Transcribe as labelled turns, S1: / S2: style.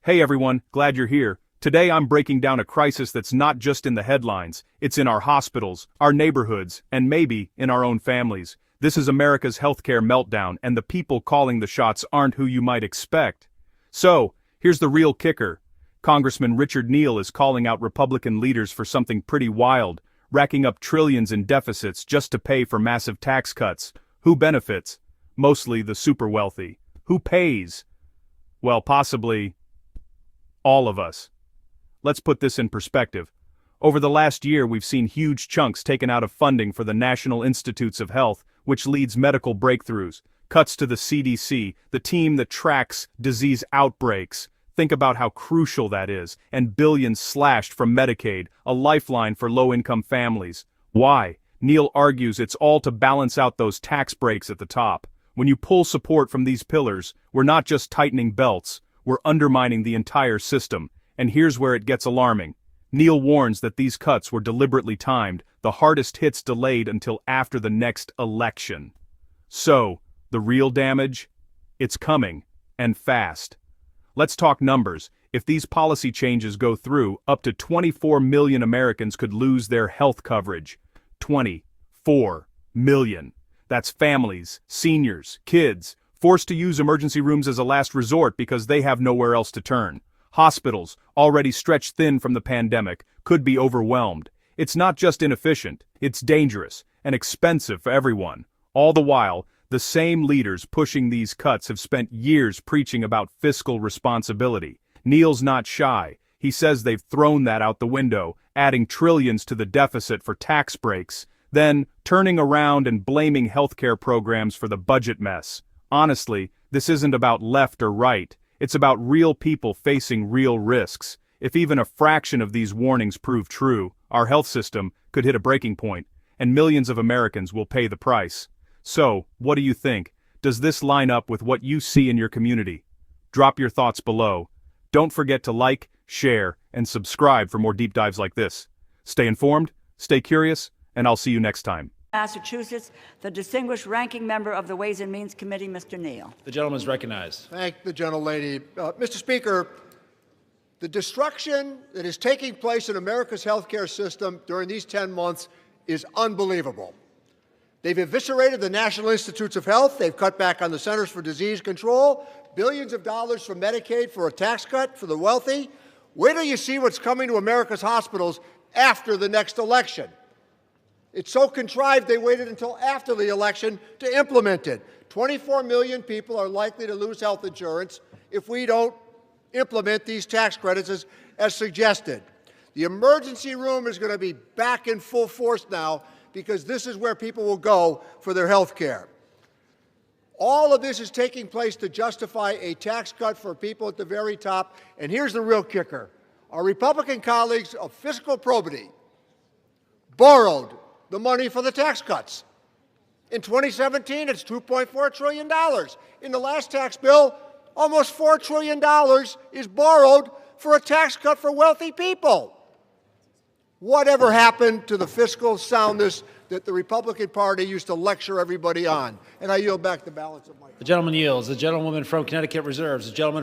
S1: Hey everyone, glad you're here. Today I'm breaking down a crisis that's not just in the headlines, it's in our hospitals, our neighborhoods, and maybe in our own families. This is America's healthcare meltdown, and the people calling the shots aren't who you might expect. So, here's the real kicker. Congressman Richard Neal is calling out Republican leaders for something pretty wild, racking up trillions in deficits just to pay for massive tax cuts. Who benefits? Mostly the super wealthy. Who pays? Well, possibly all of us. Let's put this in perspective. Over the last year, we've seen huge chunks taken out of funding for the National Institutes of Health, which leads medical breakthroughs, cuts to the CDC, the team that tracks disease outbreaks. Think about how crucial that is, and billions slashed from Medicaid, a lifeline for low-income families. Why? Neal argues it's all to balance out those tax breaks at the top. When you pull support from these pillars, we're not just tightening belts, we're undermining the entire system. And here's where it gets alarming. Neal warns that these cuts were deliberately timed, the hardest hits delayed until after the next election. So, the real damage? It's coming, and fast. Let's talk numbers. If these policy changes go through, up to 24 million Americans could lose their health coverage. 24 million. That's families, seniors, kids, forced to use emergency rooms as a last resort because they have nowhere else to turn. Hospitals, already stretched thin from the pandemic, could be overwhelmed. It's not just inefficient, it's dangerous and expensive for everyone. All the while, the same leaders pushing these cuts have spent years preaching about fiscal responsibility. Neal's not shy. He says they've thrown that out the window, adding trillions to the deficit for tax breaks, then turning around and blaming healthcare programs for the budget mess. Honestly, this isn't about left or right. It's about real people facing real risks. If even a fraction of these warnings prove true, our health system could hit a breaking point, and millions of Americans will pay the price. So, what do you think? Does this line up with what you see in your community? Drop your thoughts below. Don't forget to like, share, and subscribe for more deep dives like this. Stay informed, stay curious, and I'll see you next time.
S2: Massachusetts, the distinguished ranking member of the Ways and Means Committee, Mr. Neal.
S3: The gentleman is recognized.
S4: Thank the gentlelady. Mr. Speaker, the destruction that is taking place in America's healthcare system during these 10 months is unbelievable. They've eviscerated the National Institutes of Health. They've cut back on the Centers for Disease Control, billions of dollars from Medicaid for a tax cut for the wealthy. Wait till you see what's coming to America's hospitals after the next election. It's so contrived they waited until after the election to implement it. 24 million people are likely to lose health insurance if we don't implement these tax credits as suggested. The emergency room is going to be back in full force now because this is where people will go for their health care. All of this is taking place to justify a tax cut for people at the very top. And here's the real kicker. Our Republican colleagues of fiscal probity borrowed the money for the tax cuts. In 2017, it's $2.4 trillion. In the last tax bill, almost $4 trillion is borrowed for a tax cut for wealthy people. Whatever happened to the fiscal soundness that the Republican Party used to lecture everybody on? And I yield back the balance of my time.
S3: The gentleman yields. The gentlewoman from Connecticut reserves. The gentleman from